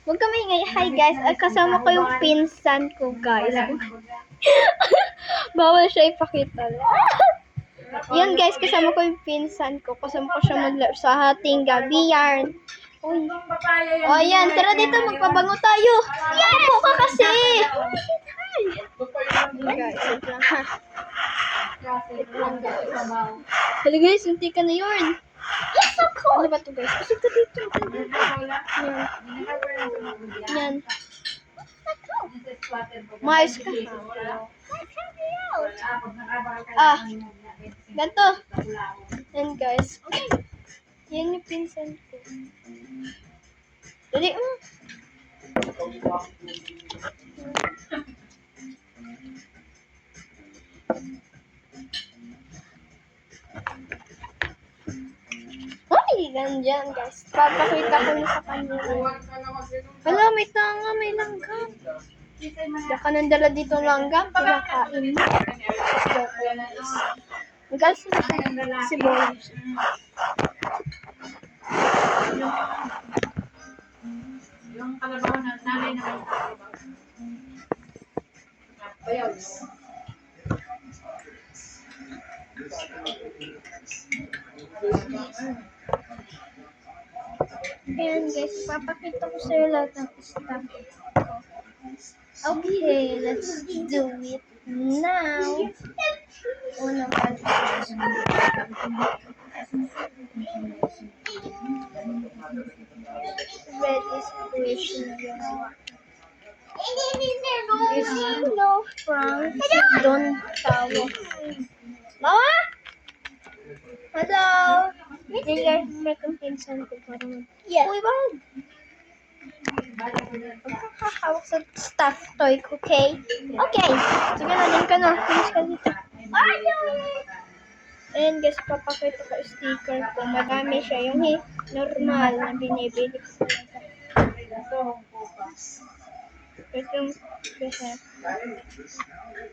Huwag kami ingay. Hi guys, kasama ko yung pinsan ko guys. Bawal siya ipakita. Yan guys, kasama ko yung pinsan ko. Kasama ko siya maglaro sa ating gabi yarn. Uy. O yan, tara dito, magpabango tayo. Yes! Ako ka kasi. Guys, wait lang ha. Wait lang guys. Hala guys, hindi ka na yun. Yes, ako! Ano ba ito guys? Pasok ka dito. Yan. Mars ka. Ganto. Yan guys. Yan yung pinsan ko. Dali mo. Ay, ganyan guys. Papakita ko na sa kanya. Hala, may tanga, may langgam. Wala ka nang dala dito langgam. Pinakain mo. Guys, si Boy. Yung kalabaw na nanay na may kalabaw. Bayaw yun. Ayan guys, papakita ko sa'yo lahat ng stuff. Okay, let's do it now. Unang pagkakas. Red is squishy. Is no from Don Tawo. Mama? Hello? Yung guys, may kumpinsan ko parang. Yeah. Uy, bakit? Magkakahawak sa stuff toy ko, okay? Okay. Sige na, din ka na. Finish ka dito. Ayan guys, papakita ko sticker ko. Madami siya. Yung normal na binibili ko talaga. Ito yung kasi.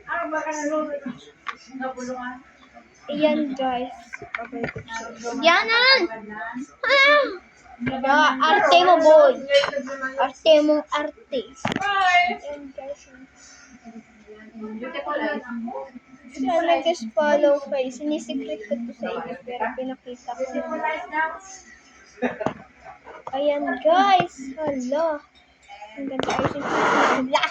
Ano ba ka nalulod? Nabulungan? Ayan guys. Papakita ko siya. Yanan! Arte mo, boy. Arte mo, arte. Ayan guys. Beautiful eyes. Sana guys, follow kayo. Sinisikret ko to sa inyo, pero pinakita ko Beautiful na. eyes daw. Ayan guys. Hala. Ang ganda ay sinila.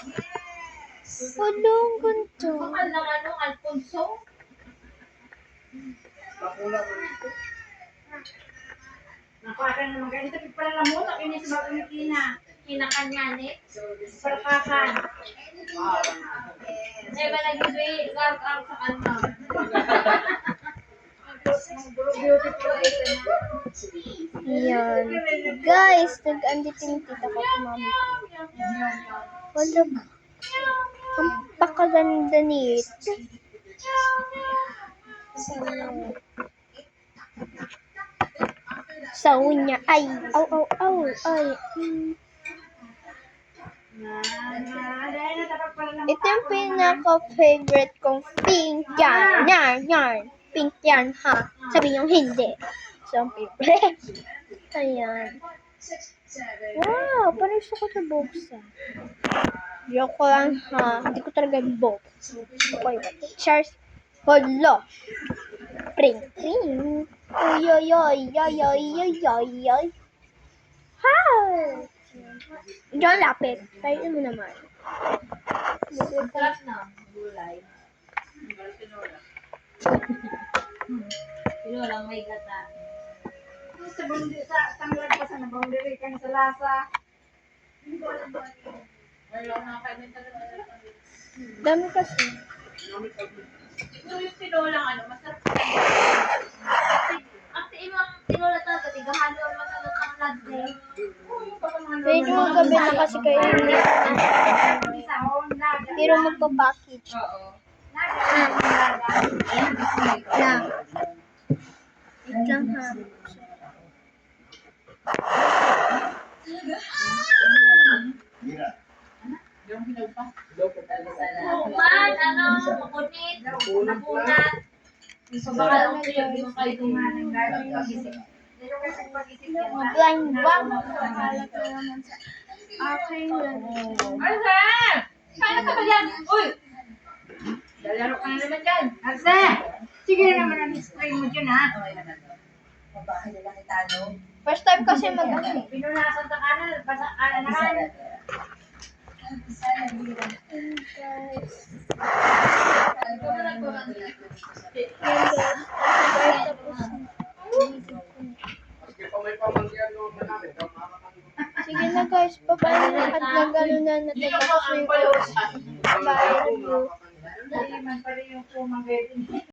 Hala, ang ganda. Kapal ng Alfonso. Nakuha naman ganito. Pagpala lang mo, nakinis ba kami kinakanyani? Parkakan. Eh, ba nag-ibig, gark-ark sa kanya. Beautiful eyes na. Ayan. Guys, nag-andito yung tita ko si mami. Hala. Ang pakaganda nito. Sa unya. Ay. Aw, aw, aw. Ay. Ito yung pinaka-favorite kong pink yarn. Yarn. Pink yarn, ha? Sabi niyo hindi. So, ang favorite. Ayan. Wow, parang gusto ko sa buksa. Joke ko lang, ha? Hindi ko talaga buksa. Okay, Charles. Hala. Pring. Uy, oy, oy, oy, oy, oy, oy, oy. Hi! Diyan lapit. Tayo mo naman. Sarap na, gulay. Tinola, may gata. Sa boundary, sa tanglag pa sa boundary kan sa lasa. Wala na kayo talaga. Dami kasi. Ito yung tinola masarap. Ang tinola talaga, tigahalo naman sa tanglad eh. Medyo gabi na kasi kayo hindi. Pero magpa-package. Oo. Na. Wait lang ha. Man, makunit, nakunat. Baka lang kayo kumain. Blind bag. Okay lang. Arsa! Kaya ka ba yan? Uy! Lalaro ka na naman dyan. Arsa! Sige na naman ang spray mo dyan, ha? First time kasi mag-ano. Pinunasan sa kanan, basa kanan naman. Sige na guys, bye-bye na at nag-ano na natatapos na yung oras. Bye, love you. Hindi man pala yung pumangay.